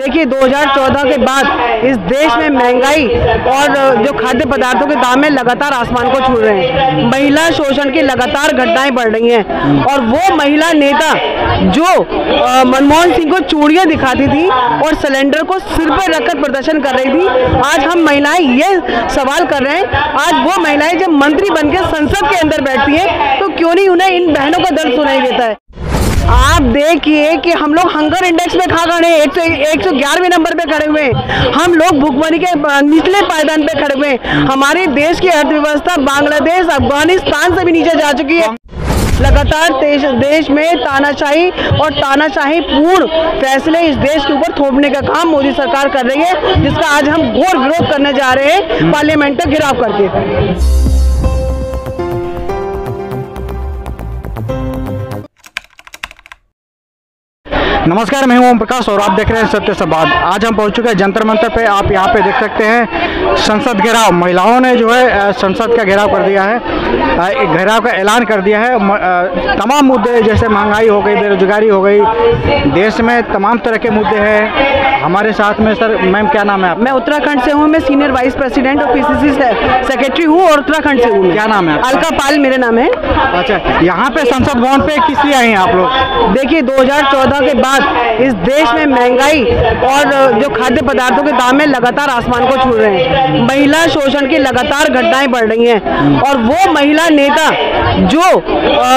देखिए 2014 के बाद इस देश में महंगाई और जो खाद्य पदार्थों के दाम में लगातार आसमान को छू रहे हैं। महिला शोषण की लगातार घटनाएं बढ़ रही हैं और वो महिला नेता जो मनमोहन सिंह को चूड़ियां दिखाती थी और सिलेंडर को सिर पर रखकर प्रदर्शन कर रही थी, आज हम महिलाएं ये सवाल कर रहे हैं, आज वो महिलाएं जब मंत्री बनकर संसद के अंदर बैठती हैं तो क्यों नहीं उन्हें इन बहनों का दर्द सुनाई देता है। आप देखिए कि हम लोग हंगर इंडेक्स में खा खड़े हैं, 111वें नंबर पे खड़े हुए हैं। हम लोग भुखमरी के निचले पायदान पे खड़े हुए हैं। हमारे देश की अर्थव्यवस्था बांग्लादेश, अफगानिस्तान से भी नीचे जा चुकी है। लगातार देश में तानाशाही और तानाशाही पूर्ण फैसले इस देश के ऊपर थोपने का काम मोदी सरकार कर रही है, जिसका आज हम घोर विरोध करने जा रहे हैं पार्लियामेंट का घेराव करके। नमस्कार, मैं हूं ओम प्रकाश और आप देख रहे हैं सत्य संवाद। आज हम पहुंच चुके हैं जंतर मंतर पे। आप यहां पे देख सकते हैं संसद घेराव। महिलाओं ने जो है संसद का घेराव कर दिया है, घेराव का ऐलान कर दिया है। तमाम मुद्दे जैसे महंगाई हो गई, बेरोजगारी हो गई, देश में तमाम तरह के मुद्दे हैं। हमारे साथ में सर, मैम क्या नाम है आप? मैं उत्तराखंड से हूँ, मैं सीनियर वाइस प्रेसिडेंट और पीसीसी सेक्रेटरी हूँ और उत्तराखंड से हूँ। क्या नाम है? अलका पाल मेरा नाम है। अच्छा, यहाँ पे संसद भवन पे किस लिए आए हैं आप लोग? देखिए 2014 के बाद इस देश में महंगाई और जो खाद्य पदार्थों के दाम में लगातार आसमान को छू रहे हैं। महिला शोषण की लगातार घटनाएं बढ़ रही हैं और वो महिला नेता जो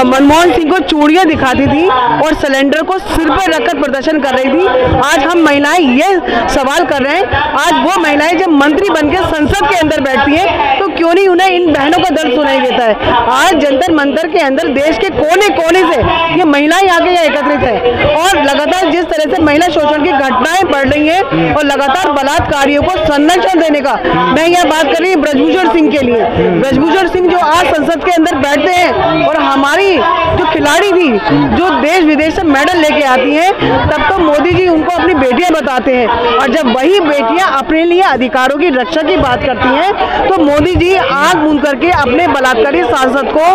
मनमोहन सिंह को चूड़ियां दिखाती थी और सिलेंडर को सिर पर रखकर प्रदर्शन कर रही थी, आज हम महिलाएं ये सवाल कर रहे हैं, आज वो महिलाएं जब मंत्री बनकर संसद के अंदर बैठती हैं तो क्यों नहीं उन्हें इन बहनों का दर्द सुनाई देता है। आज जंतर मंतर के अंदर देश के कोने कोने से ये महिलाएं आके यहाँ एकत्रित है और लगातार जिस तरह से महिला शोषण की घटनाएं बढ़ रही हैं और लगातार बलात्कारियों को संरक्षण देने का, मैं यहाँ बात कर रही हूँ ब्रजभूषण सिंह के लिए। ब्रजभूषण सिंह जो आज संसद के अंदर बैठते हैं और हमारी जो खिलाड़ी थी जो देश विदेश से मेडल लेके आती हैं, तब तो मोदी जी उनको अपनी बेटियां बताते हैं और जब वही बेटियां अपने लिए अधिकारों की रक्षा की बात करती हैं तो मोदी जी आंख मूंद करके अपने बलात्कारी सांसद को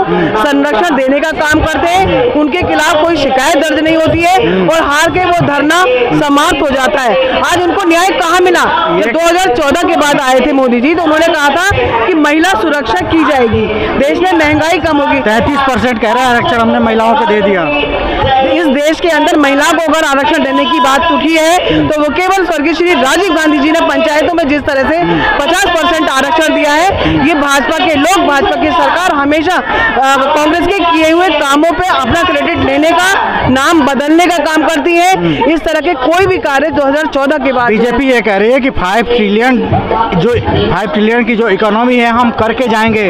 संरक्षण देने का काम करते हैं। उनके खिलाफ कोई शिकायत दर्ज नहीं होती है और हार के वो धरना समाप्त हो जाता है। आज उनको न्याय कहाँ मिला? जब 2014 के बाद आए थे मोदी जी तो उन्होंने कहा था कि महिला सुरक्षा की जाएगी, देश में महंगाई कम होगी। 33% कह रहा है आरक्षण हमने महिलाओं को दे दिया। इस देश के अंदर महिलाओं को अगर आरक्षण देने की बात उठी है तो वो केवल स्वर्गीय श्री राजीव गांधी जी ने पंचायतों में जिस तरह से 50% आरक्षण दिया है, ये भाजपा के लोग, भाजपा की सरकार हमेशा कांग्रेस के किए हुए कामों पे अपना क्रेडिट लेने का, नाम बदलने का काम करती है। इस तरह के कोई भी कार्य 2014 के बाद बीजेपी ये कह रही है कि 5 ट्रिलियन की जो इकोनॉमी है हम करके जाएंगे,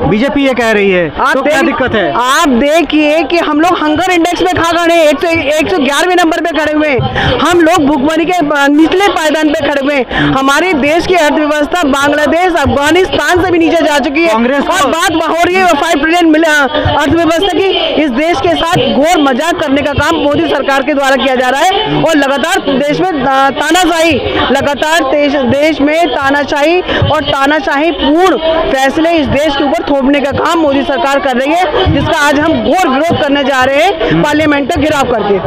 बीजेपी ये कह रही है। तो क्या दिक्कत है? आप देखिए कि हम लोग हंगर इंडेक्स में खा खड़े हैं, 111वें नंबर पे खड़े हुए हैं। हम लोग भुखमरी के निचले पायदान पे खड़े हुए हैं। हमारे देश की अर्थव्यवस्था बांग्लादेश, अफगानिस्तान से भी नीचे जा चुकी है और बात हो रही है 5 ट्रिलियन अर्थव्यवस्था की। इस देश के साथ घोर मजाक करने का काम मोदी सरकार के द्वारा किया जा रहा है और लगातार देश में तानाशाही, लगातार देश में तानाशाही और तानाशाही पूर्ण फैसले इस देश के ऊपर थोपने का काम मोदी सरकार कर रही है, जिसका आज हम घोर विरोध करने जा रहे हैं पार्लियामेंट का घेराव करके।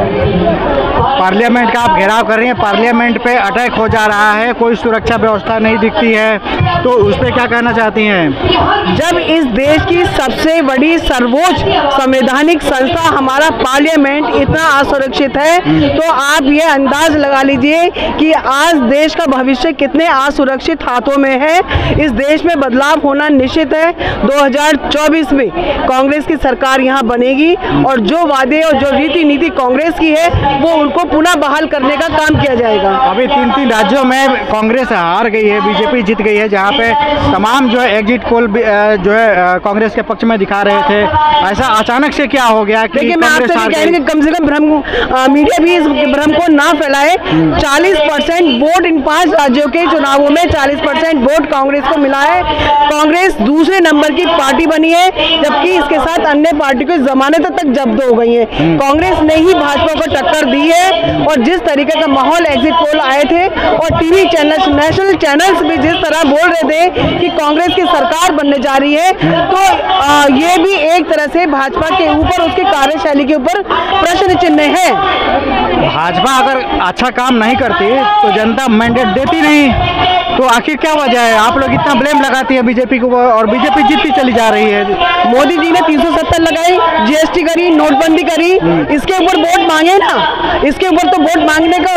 पार्लियामेंट का आप घेराव कर रही हैं, पार्लियामेंट पे अटैक हो जा रहा है, कोई सुरक्षा व्यवस्था नहीं दिखती है, तो उस पर क्या कहना चाहती हैं? जब इस देश की सबसे बड़ी सर्वोच्च संवैधानिक संस्था हमारा पार्लियामेंट इतना असुरक्षित है तो आप ये अंदाज लगा लीजिए कि आज देश का भविष्य कितने असुरक्षित हाथों में है। इस देश में बदलाव होना निश्चित है। 2024 में कांग्रेस की सरकार यहाँ बनेगी और जो वादे और जो रीति नीति कांग्रेस की है वो उनको पुनः बहाल करने का काम किया जाएगा। अभी 3 राज्यों में कांग्रेस हार गई है, बीजेपी जीत गई है, जहाँ पे तमाम जो है एग्जिट पोल जो है कांग्रेस के पक्ष में दिखा रहे थे। ऐसा अचानक से क्या हो गया? देखिए मैं आपसे कहेंगे कम से कम भ्रम मीडिया भी इस भ्रम को ना फैलाए। 40% वोट इन 5 राज्यों के चुनावों में 40% वोट कांग्रेस को मिला है। कांग्रेस दूसरे नंबर की पार्टी बनी है, जबकि इसके साथ अन्य पार्टी को जमानत तक जब्त हो गई है। कांग्रेस कांग्रेस ने ही भाजपा को टक्कर दी है। और जिस तरीके का माहौल एग्जिट पोल आए थे और टीवी चैनल्स, नेशनल चैनल्स भी जिस तरह बोल रहे थे कि कांग्रेस की सरकार बनने जा रही है, तो ये भी एक तरह से भाजपा के ऊपर, उसकी कार्यशैली के ऊपर प्रश्न चिन्ह है। भाजपा अगर अच्छा काम नहीं करती तो जनता मैंडेट देती नहीं, तो आखिर क्या वजह है? आप लोग इतना ब्लेम लगाती है बीजेपी को और बीजेपी जीतती चली जा रही है। मोदी जी ने 370 लगाई, जीएसटी करी, नोटबंदी करी, इसके ऊपर वोट मांगे ना। इसके ऊपर तो वोट मांगने का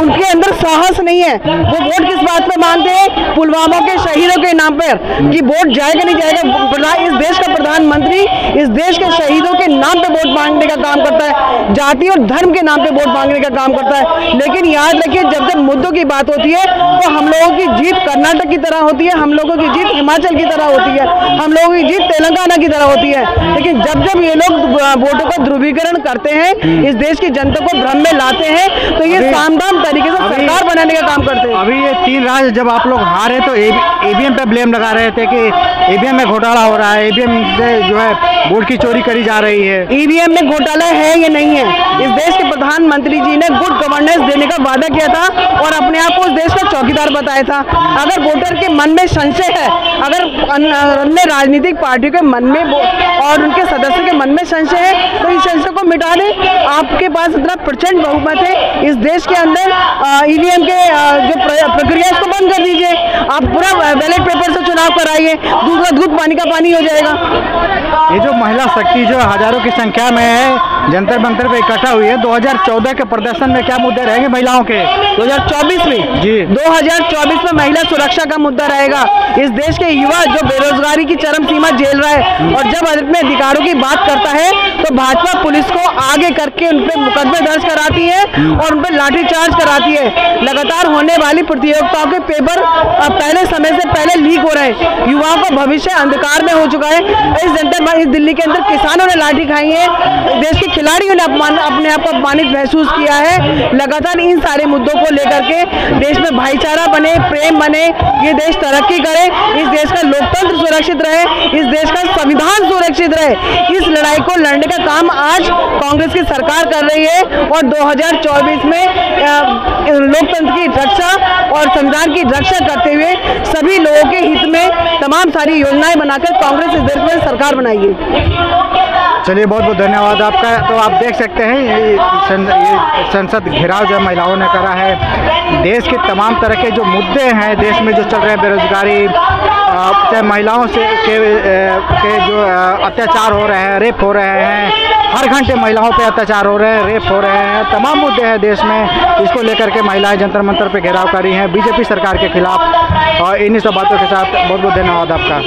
उनके अंदर साहस नहीं है। वो वोट किस बात पे मांगते हैं? पुलवामा के शहीदों के नाम पर कि वोट जाएगा नहीं जाएगा। इस देश का प्रधानमंत्री इस देश के शहीदों के नाम पे वोट मांगने का काम करता है, जाति और धर्म के नाम पे वोट मांगने का काम करता है। लेकिन याद रखिए, जब जब मुद्दों की बात होती है तो हम लोगों की जीत कर्नाटक की तरह होती है, हम लोगों की जीत हिमाचल की तरह होती है, हम लोगों की जीत तेलंगाना की तरह होती है। लेकिन जब जब ये लोग वोटों का ध्रुवीकरण करते हैं, इस देश की जनता को भ्रम में लाते हैं, तो ये सामदाम तरीके से सरकार बनाने का काम करते हैं। अभी ये 3 राज्य जब आप लोग हारे तो ईवीएम पे ब्लेम लगा रहे थे कि ईवीएम में घोटाला हो रहा है, ईवीएम से जो है वोट की चोरी करी जा रही है। ईवीएम में घोटाला है या नहीं है? इस देश के प्रधानमंत्री जी ने गुड गवर्नेंस देने का वादा किया था और अपने आप को उस देश का चौकीदार बताया था। अगर वोटर के मन में संशय है, अगर अन्य राजनीतिक पार्टियों के मन में और उनके सदस्यों के मन में संशय है, तो इस संशय को मिटा दें। आपके पास इतना प्रचंड बहुमत है इस देश के अंदर, ईवीएम के जो प्रक्रिया इसको बंद कर दीजिए। आप पूरा बैलेट पेपर से चुनाव कराइए, दूध का दूध पानी का पानी हो जाएगा। ये जो महिला शक्ति जो हजारों की संख्या में है जंतर मंतर पे इकट्ठा हुई है, 2014 के प्रदर्शन में क्या मुद्दे रहेंगे महिलाओं के? 2024 में जी 2024 में महिला सुरक्षा का मुद्दा रहेगा। इस देश के युवा जो बेरोजगारी की चरम सीमा झेल रहा है और जब अपने अधिकारों की बात करता है तो भाजपा पुलिस को आगे करके उन पे मुकदमे दर्ज कराती है और उन पे लाठीचार्ज कराती है। लगातार होने वाली प्रतियोगिताओं के पेपर पहले समय से पहले लीक हो रहे हैं। युवाओं का भविष्य अंधकार में हो चुका है। इस दिल्ली के अंदर किसानों ने लाठी खाई है, देश के खिलाड़ियों ने अपने आप को अपमानित महसूस किया है। लगातार इन सारे मुद्दों को लेकर के देश में भाईचारा बने, प्रेम बने, ये देश तरक्की करे, इस देश का लोकतंत्र सुरक्षित रहे, इस देश का संविधान सुरक्षित रहे। इस लड़ाई को लड़ने का काम आज कांग्रेस की सरकार कर रही है और 2024 में लोकतंत्र की रक्षा और संविधान की रक्षा करते हुए सभी लोगों के हित में तमाम सारी योजनाएं बनाकर कांग्रेस इस देश में सरकार बनाई है। चलिए, बहुत बहुत धन्यवाद आपका। तो आप देख सकते हैं ये संसद घेराव जो महिलाओं ने करा है, देश के तमाम तरह के जो मुद्दे हैं देश में जो चल रहे हैं, बेरोजगारी, चाहे महिलाओं से के जो अत्याचार हो रहे हैं, रेप हो रहे हैं, हर घंटे महिलाओं पे अत्याचार हो रहे हैं, रेप हो रहे हैं, तमाम मुद्दे हैं देश में। इसको लेकर के महिलाएं जंतर मंतर पे घेराव कर रही हैं बीजेपी सरकार के खिलाफ। और इन्हीं सब बातों के साथ बहुत बहुत धन्यवाद आपका।